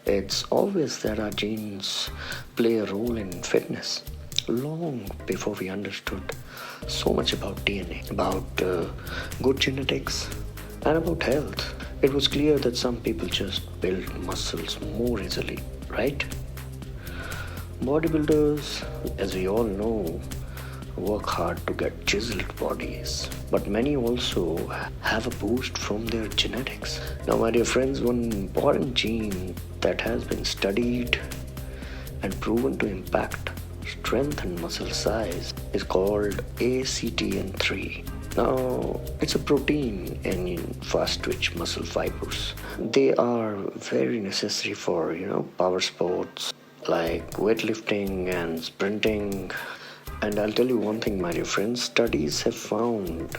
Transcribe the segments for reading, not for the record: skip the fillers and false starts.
It's obvious that our genes play a role in fitness long before we understood so much about DNA, about good genetics, and about health. It was clear that some people just build muscles more easily, right? Bodybuilders, as we all know, work hard to get chiseled bodies, but many also have a boost from their genetics. Now, my dear friends, one important gene that has been studied and proven to impact strength and muscle size is called ACTN3. Now, it's a protein in fast twitch muscle fibers. They are very necessary for, power sports like weightlifting and sprinting. And I'll tell you one thing, my dear friends, studies have found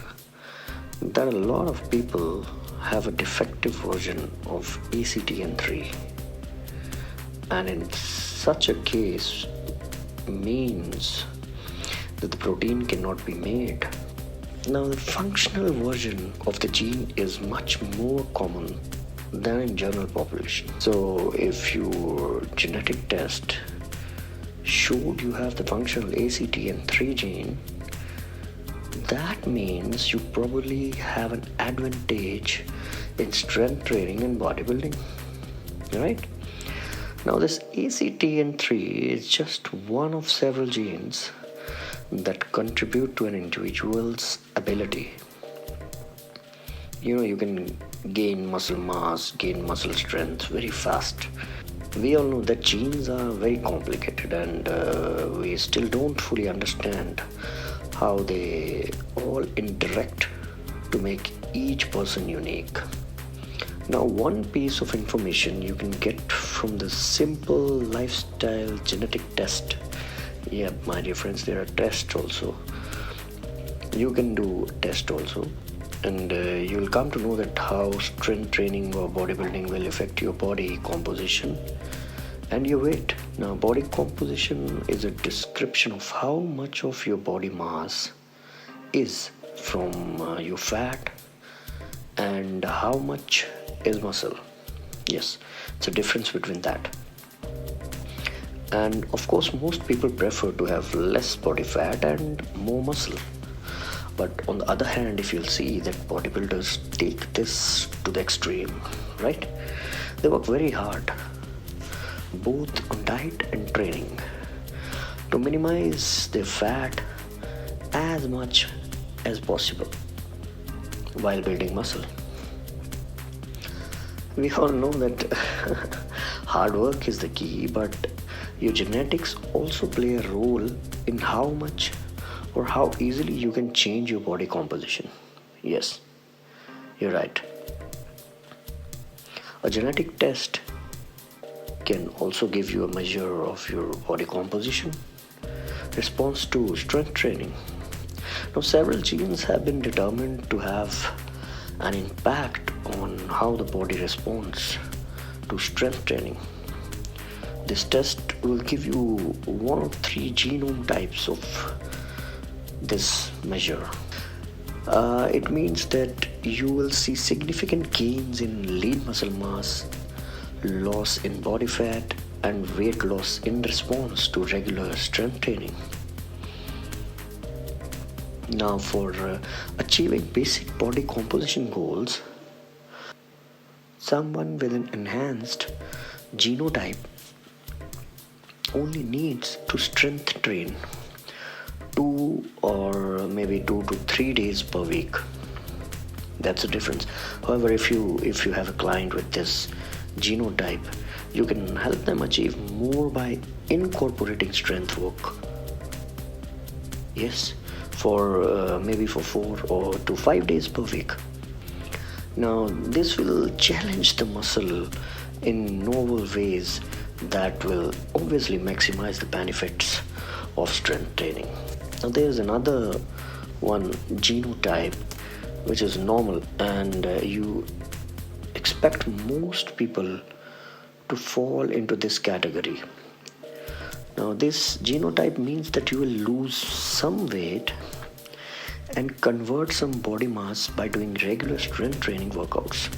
that a lot of people have a defective version of ACTN3. And in such a case means that the protein cannot be made. Now, the functional version of the gene is much more common than in general population. So if your genetic test showed you have the functional ACTN3 gene, that means you probably have an advantage in strength training and bodybuilding, right? Now, this ACTN3 is just one of several genes that contribute to an individual's ability. You can gain muscle mass, gain muscle strength very fast. We all know that genes are very complicated, and we still don't fully understand how they all interact to make each person unique. Now, one piece of information you can get from the simple lifestyle genetic test. Yeah, my dear friends, there are tests also. You can do a test also, and you'll come to know that how strength training or bodybuilding will affect your body composition and your weight. Now, body composition is a description of how much of your body mass is from your fat and how much is muscle. Yes, it's a difference between that. And of course, most people prefer to have less body fat and more muscle. But on the other hand, if you'll see that bodybuilders take this to the extreme, right? They work very hard, both on diet and training, to minimize their fat as much as possible while building muscle. We all know that hard work is the key, but your genetics also play a role in how much or how easily you can change your body composition. Yes, you're right. A genetic test can also give you a measure of your body composition, response to strength training. Now, several genes have been determined to have an impact on how the body responds to strength training. This test will give you one of three genome types of this measure. It means that you will see significant gains in lean muscle mass, loss in body fat, and weight loss in response to regular strength training. Now, for achieving basic body composition goals, someone with an enhanced genotype only needs to strength train 2 or maybe 2 to 3 days per week. That's the difference. However, if you have a client with this genotype, you can help them achieve more by incorporating strength work. Yes, for maybe for 4 or to 5 days per week. Now, this will challenge the muscle in novel ways that will obviously maximize the benefits of strength training. Now, there's another one genotype which is normal, and you expect most people to fall into this category. Now, this genotype means that you will lose some weight and convert some body mass by doing regular strength training workouts.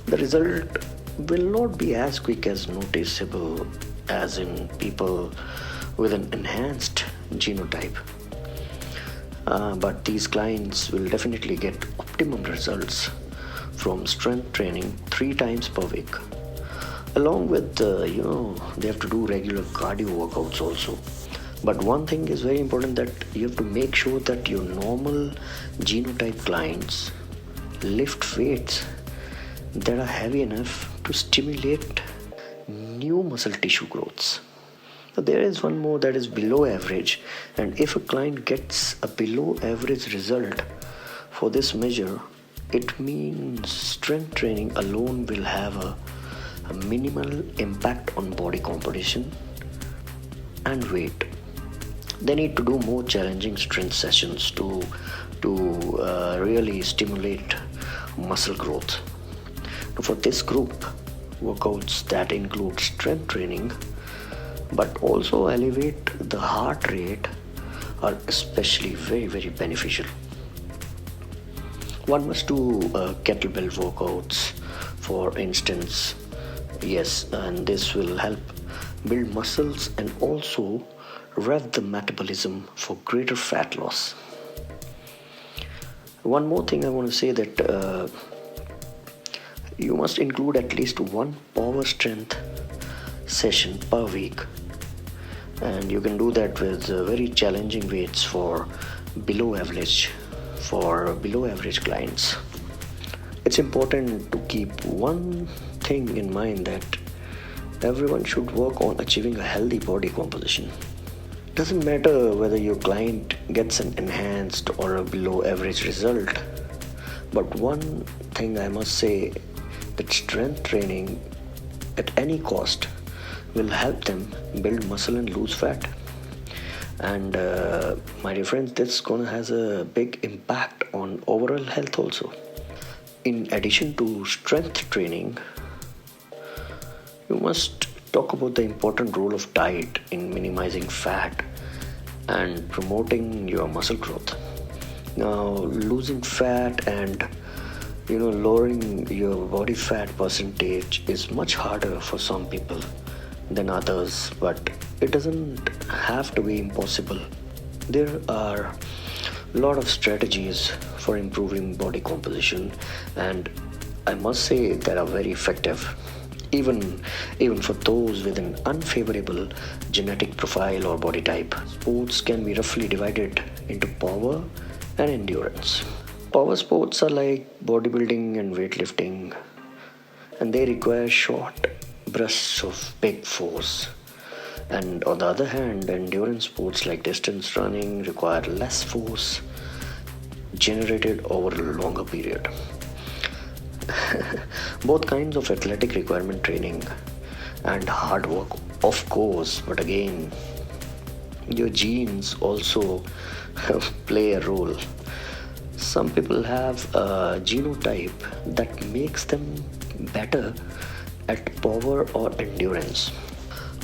The result will not be as quick as noticeable as in people with an enhanced genotype. But these clients will definitely get optimum results from strength training 3 times per week. Along with, they have to do regular cardio workouts also. But one thing is very important, that you have to make sure that your normal genotype clients lift weights that are heavy enough to stimulate new muscle tissue growths. Now, there is one more that is below average, and if a client gets a below average result for this measure, it means strength training alone will have a minimal impact on body composition and weight. They need to do more challenging strength sessions to really stimulate muscle growth. Now, for this group, workouts that include strength training but also elevate the heart rate are especially very, very beneficial. One must do kettlebell workouts, for instance. Yes, and this will help build muscles and also rev the metabolism for greater fat loss. One more thing I want to say, that you must include at least one power strength session per week, and you can do that with very challenging weights for below average clients. It's important to keep one thing in mind, that everyone should work on achieving a healthy body composition. Doesn't matter whether your client gets an enhanced or a below average result, but one thing I must say, that strength training at any cost will help them build muscle and lose fat. And my dear friends, that's gonna has a big impact on overall health also. In addition to strength training, you must talk about the important role of diet in minimizing fat and promoting your muscle growth. Now, losing fat and lowering your body fat percentage is much harder for some people than others, but it doesn't have to be impossible. There are a lot of strategies for improving body composition, and I must say they are very effective, even for those with an unfavorable genetic profile or body type. Sports can be roughly divided into power and endurance. Power sports are like bodybuilding and weightlifting, and they require short bursts of big force. And on the other hand, endurance sports like distance running require less force generated over a longer period. Both kinds of athletic requirement training and hard work, of course, but again, your genes also play a role. Some people have a genotype that makes them better at power or endurance.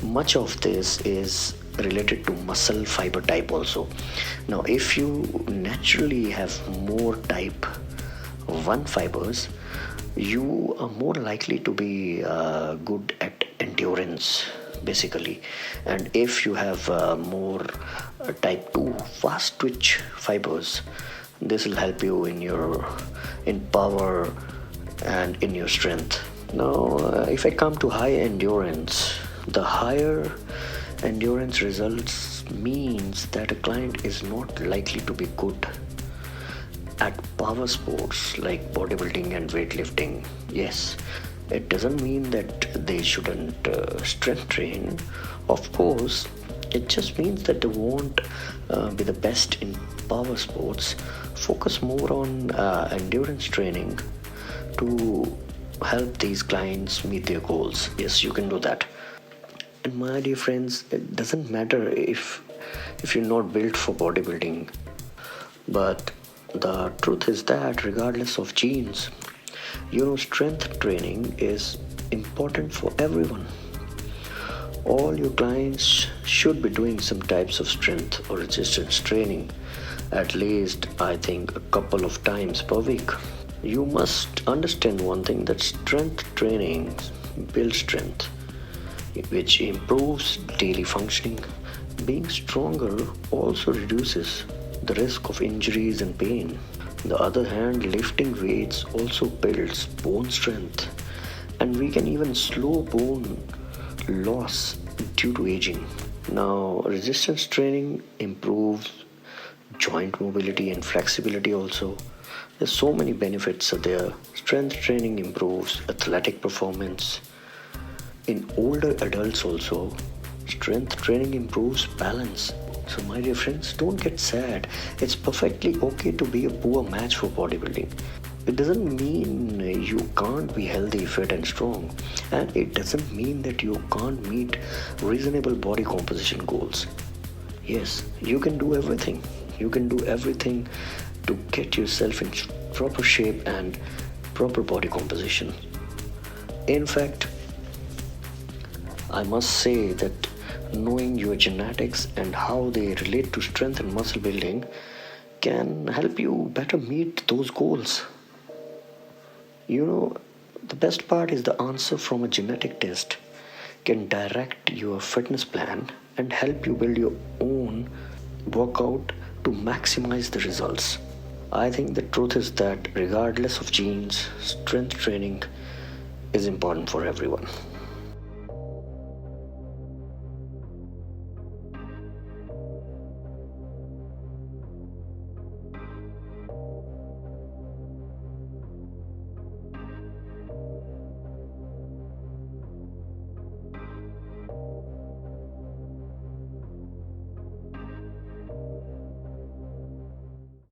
Much of this is related to muscle fiber type also. Now, if you naturally have more type 1 fibers, you are more likely to be good at endurance, basically. And if you have more type 2 fast twitch fibers, this will help you in power and in your strength. Now, if I come to high endurance, the higher endurance results means that a client is not likely to be good at power sports like bodybuilding and weightlifting. Yes, it doesn't mean that they shouldn't strength train. Of course, it just means that they won't be the best in power sports. Focus more on endurance training to help these clients meet their goals. Yes, you can do that. And my dear friends, it doesn't matter if you're not built for bodybuilding, but the truth is that regardless of genes, strength training is important for everyone. All your clients should be doing some types of strength or resistance training, at least I think a couple of times per week. You must understand one thing, that strength training build strength, which improves daily functioning. Being stronger also reduces the risk of injuries and pain. On the other hand, lifting weights also builds bone strength, and we can even slow bone loss due to aging. Now, resistance training improves joint mobility and flexibility also. There's so many benefits are there. Strength training improves athletic performance. In older adults also, strength training improves balance. So my dear friends, don't get sad. It's perfectly okay to be a poor match for bodybuilding. It doesn't mean you can't be healthy, fit and strong. And it doesn't mean that you can't meet reasonable body composition goals. Yes, you can do everything. You can do everything to get yourself in proper shape and proper body composition. In fact, I must say that knowing your genetics and how they relate to strength and muscle building can help you better meet those goals. You know, the best part is the answer from a genetic test can direct your fitness plan and help you build your own workout to maximize the results. I think the truth is that regardless of genes, strength training is important for everyone.